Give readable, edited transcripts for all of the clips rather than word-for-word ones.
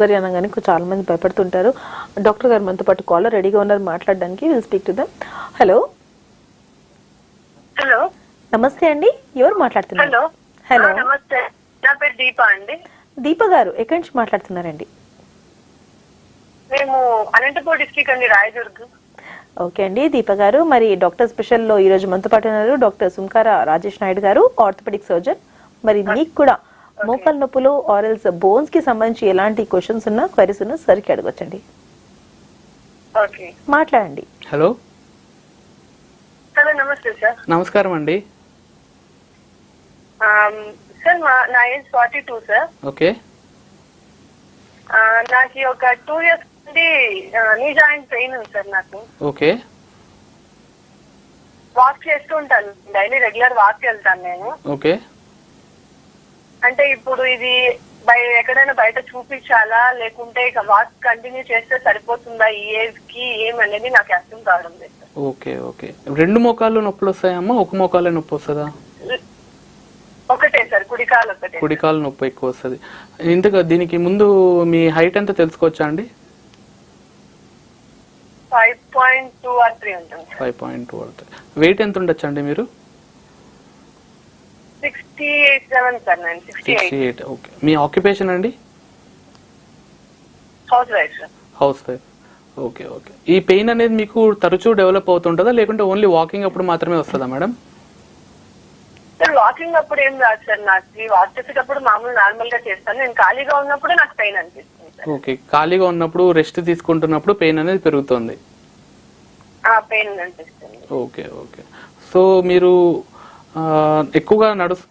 Surgery అనగానే చాలా మంది భయపడుతుంటారు. డాక్టర్ గారు మనతో పాటు కాలర్ రెడీగా ఉన్నారు మాట్లాడడానికి. Will speak to them. Hello hello నమస్తే అండి, ఎవరు మాట్లాడుతున్నారు? హలో హలో నమస్తే, నా పేరు దీప అండి. దీప గారు ఎక్కడి నుంచి మాట్లాడుతున్నారండి? మేము అనంతపూర్ డిస్ట్రిక్ట్ అండి, రాయదుర్గ్. ఓకే అండి దీప గారు, మరి డాక్టర్ స్పెషల్లో ఈ రోజు మనతో పాటు ఉన్నారు డాక్టర్ సుంకార రాజేష్ నాయుడు గారు, ఆర్థోపెడిక్ సర్జన్. మరి మీకు కూడా మోకాల నొప్పులు ఆర్ఎల్స్ బోన్స్ కి సంబంధించి ఎలాంటి క్వశ్చన్స్ ఉన్నా క్వరీస్ ఉన్నా సరికి అడగొచ్చండి. ఓకే మాట్లాడండి. హలో హలో నమస్తే సార్. నమస్కారం అండి. సార్ నా ఏజ్ 42 సార్. ఓకే నాకు ఒక 2 years నుండి నీ జాయింట్ పెయిన్ ఉంది సార్. నాకు ఓకే వాక్ చేస్తూ ఉంటాను, డైలీ రెగ్యులర్ వాక్ వెళ్తాను నేను. ఓకే అంటే ఇప్పుడు ఇది ఎక్కడైనా బయట చూపించాలా లేకుంటే ఇక వాక్ కంటిన్యూ చేస్తే సరిపోతుందా ఈ ఏజ్ కి, ఏమనేది నాకు అర్థం కావడం లేదు సార్. ఓకే ఓకే రెండు మోకాళ్ళు నొప్పులు వస్తాయమ్మా, ఒక మోకాలే నొప్పి వస్తుందా? ఒకటే సార్, కుడికాలు ఒకటే. కుడికాలు నొప్పి ఎక్కువ వస్తుంది. ఇంతగా దీనికి ముందు మీ హైట్ ఎంత తెలుసుకోవచ్చా అండి? 5.2 or 3 ఉంటుంది. 5.2 అవుతుంది. వెయిట్ ఎంత ఉండొచ్చు అండి మీరు? 67 సార్. నేను 68. ఓకే. మీ ఆక్యుపేషన్ అండి? House wife sir. House wife. Okay okay. ఈ పెయిన్ అనేది మీకు తరచూ డెవలప్ అవుతుంటుందా లేకుంటే ఓన్లీ వాకింగ్ అప్పుడు మాత్రమే వస్తుందా మేడం? సార్ వాకింగ్ అప్పుడు ఏం రాదు సార్, నాకు వాక్ చేసేటప్పుడు మామూలు నార్మల్ గా చేస్తాను. నేను ఖాళీగా ఉన్నప్పుడు నాకు పెయిన్ అనిపిస్తుంది సార్. ఓకే, ఖాళీగా ఉన్నప్పుడు రెస్ట్ తీసుకుంటున్నప్పుడు పెయిన్ అనేది పెరుగుతుంది. పెయిన్ అనిపిస్తుంది. Okay okay. సో మీరు ఎక్కువగా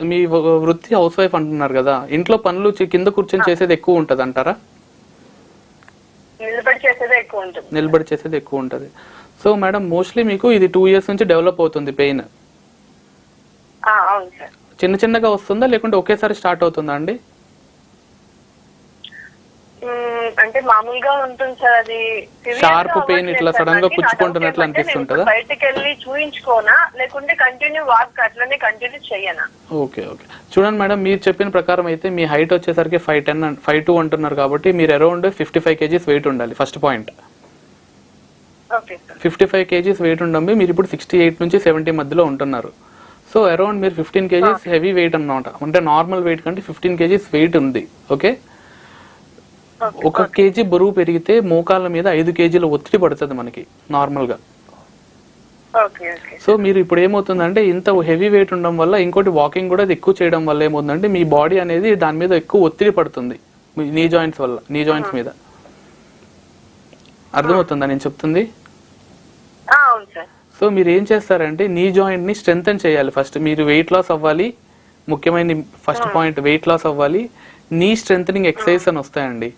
మీ వృత్తి హౌస్ వైఫ్ అంటున్నారు కదా, ఇంట్లో పనులు కింద కూర్చొని చేసేది ఎక్కువ ఉంటది అంటారా? నిలబడి చేసేదే ఎక్కువ ఉంటుంది. నిలబడి చేసేది ఎక్కువ ఉంటది. సో మేడం మోస్ట్లీ మీకు ఇది 2 years నుంచి డెవలప్ అవుతుంది పెయిన్. అవును సార్. చిన్న చిన్నగా వస్తుందా లేకుంటే ఒకేసారి స్టార్ట్ అవుతుందా అండి? అంటే మామూలుగా ఉంటుంది సార్. అది షార్ప్ పెయిన్ ఇట్లా సడన్ గా పుచ్చుకుంటున్నట్లు అనిపిస్తుంటదా? బయటకు వెళ్ళి చూయించుకోనా లేకుంటే కంటిన్యూ వాక్ అట్లనే కంటిన్యూ చెయ్యనా? Okay okay. చూడండి మేడం, మీరు చెప్పిన ప్రకారం అయితే మీ హైట్ వచ్చేసరికి 5'2" అంటున్నారు కాబట్టి మీరు అరౌండ్ 55 kgs వెయిట్ ఉండాలి. First point. 55 kgs వెయిట్ ఉండండి. మీరు ఇప్పుడు 68 నుంచి 70 మధ్యలో ఉంటున్నారు. సో అరౌండ్ మీరు 15 kgs హెవీ వెయిట్ అన్నమాట. అంటే నార్మల్ వెయిట్ కంటే 15 kgs వెయిట్ ఉంది. ఓకే, 1 kg బరువు పెరిగితే మోకాళ్ళ మీద 5 kgల ఒత్తిడి పడుతుంది మనకి నార్మల్ గా. సో మీరు ఇప్పుడు ఏమవుతుందంటే ఇంత హెవీ వెయిట్ ఉండడం వల్ల, ఇంకోటి వాకింగ్ కూడా ఎక్కువ చేయడం వల్ల ఏమవుతుందంటే మీ బాడీ అనేది దాని మీద ఎక్కువ ఒత్తిడి పడుతుంది నీ జాయింట్స్ వల్ల, నీ జాయింట్స్ మీద. అర్థమవుతుందా నేను చెప్తుంది? సో మీరు ఏం చేస్తారంటే నీ జాయింట్ ని స్ట్రెంథెన్ చేయాలి. ఫస్ట్ మీరు వెయిట్ లాస్ అవ్వాలి. ముఖ్యమైన ఫస్ట్ పాయింట్ వెయిట్ లాస్ అవ్వాలి. నీ స్ట్రెంథనింగ్ ఎక్సర్సైజ్ అని వస్తాయండి.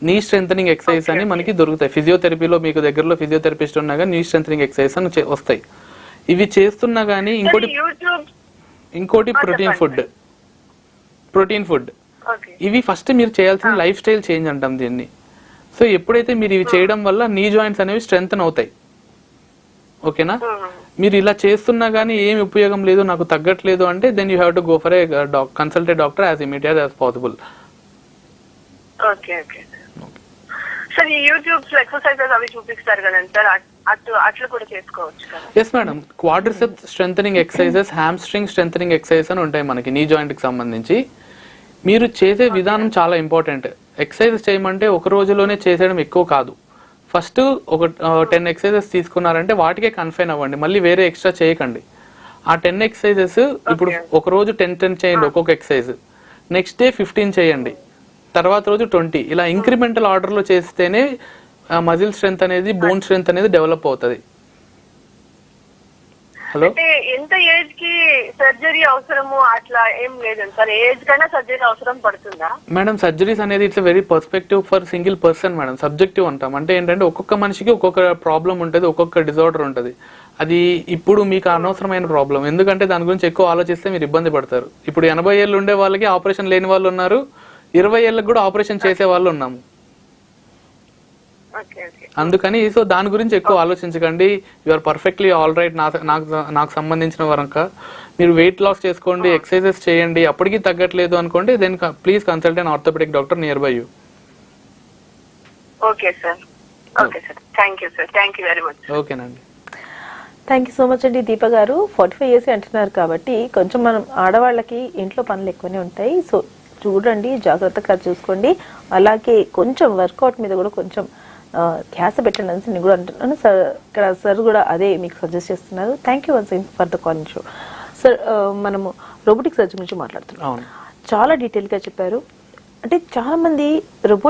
నీ స్ట్రెంథనింగ్ ఎక్సర్సైజ్ అని మనకి దొరుకుతాయి. ఫిజియోథెరపీలో మీకు దగ్గరలో ఫిజియోథెరపిస్ట్ ఉన్నా కానీ నీ స్ట్రెంథనింగ్ ఎక్సర్సైజ్ అని వస్తాయి. ఇవి చేస్తున్నా కానీ ఇంకోటి ప్రోటీన్ ఫుడ్ ఇవి ఫస్ట్ మీరు చేయాల్సిన లైఫ్ స్టైల్ చేంజ్ అంటాం దీన్ని. సో ఎప్పుడైతే మీరు ఇవి చేయడం వల్ల నీ జాయింట్స్ అనేవి స్ట్రెంథన్ అవుతాయి. ఓకేనా? మీరు ఇలా చేస్తున్నా గానీ ఏమి ఉపయోగం లేదు, నాకు తగ్గట్లేదు అంటే then you have to go for a consult doctor as immediate as possible. Okay okay sir. ఈ యూట్యూబ్ లో ఎక్సర్సైజెస్ అవి చూపిస్తారు కదండి సార్, అట్లా కూడా చేసుకోవచ్చు కదా? Yes madam. Quadriceps strengthening exercises, hamstring strengthening exercise అని ఉంటాయి మనకి నీ జాయింట్ కి సంబంధించి. మీరు చేసే విధానం చాలా ఇంపార్టెంట్. ఎక్సర్సైజెస్ చేయమంటే ఒక రోజులోనే చేసేయడం ఎక్కువ కాదు. ఫస్ట్ ఒక 10 ఎక్సర్సైజెస్ తీసుకున్నారంటే వాటికే కన్ఫైన్ అవ్వండి, మళ్ళీ వేరే ఎక్స్ట్రా చేయకండి. ఆ 10 ఎక్సర్సైజెస్ ఇప్పుడు ఒక రోజు 10 చేయండి ఒక్కొక్క ఎక్సర్సైజ్, నెక్స్ట్ డే 15 చేయండి, తర్వాత రోజు 20. ఇలా ఇంక్రిమెంటల్ ఆర్డర్ లో చేస్తేనే మజిల్ స్ట్రెంత్ అనేది, బోన్ స్ట్రెంత్ అనేది డెవలప్ అవుతుంది. హలో, ఎంత ఏజ్ కి సర్జరీ అవసరము అట్లా ఏం లేదండి సార్? ఏజ్ కన్నా సర్జరీ అవసరం పడుతుందా మేడం? సర్జరీస్ అనేది it's very perspective for single person madam. Subjective అంటాం. అంటే ఏంటంటే ఒక్కొక్క మనిషికి ఒక్కొక్క ప్రాబ్లం ఉంటుంది, ఒక్కొక్క డిజార్డర్ ఉంటుంది. అది ఇప్పుడు మీకు అనవసరమైన ప్రాబ్లం, ఎందుకంటే దాని గురించి ఎక్కువ ఆలోచిస్తే మీరు ఇబ్బంది పడతారు. ఇప్పుడు 80 ఏళ్ళు ఉండే వాళ్ళకి ఆపరేషన్ లేని వాళ్ళు ఉన్నారు, 20 ఏళ్ళకి కూడా ఆపరేషన్ చేసే వాళ్ళు ఉన్నాము. అందుకని సో దాని గురించి ఎక్కువ ఆలోచించకండి. You are perfectly all right. నాకు సంబంధించిన వరకు మీరు వెయిట్ లాస్ చేసుకోండి, ఎక్సర్సైజెస్ చేయండి, అప్పటికి తగ్గట్లేదు అనుకోండి, then please consult an orthopaedic doctor nearby you. Okay sir. Okay sir, thank you sir, thank you very much. ఓకేనండి. థ్యాంక్ యూ సో మచ్ అండి. దీప గారు 45 years అంటున్నారు కాబట్టి కొంచెం మనం ఆడవాళ్ళకి ఇంట్లో పనులు ఎక్కువనే ఉంటాయి. సో చూడండి, జాగ్రత్తగా చూసుకోండి. అలాగే కొంచెం వర్కౌట్ మీద కూడా కొంచెం ధ్యాస పెట్టండి అని నేను కూడా అంటున్నాను సార్. ఇక్కడ సార్ కూడా అదే మీకు సజెస్ట్ చేస్తున్నారు. Thank you once for the calling show. Sir, మనము రోబోటిక్ సర్జరీ గురించి మాట్లాడుతున్నాం. చాలా డీటెయిల్గా చెప్పారు. అంటే చాలా మంది రోబోటిక్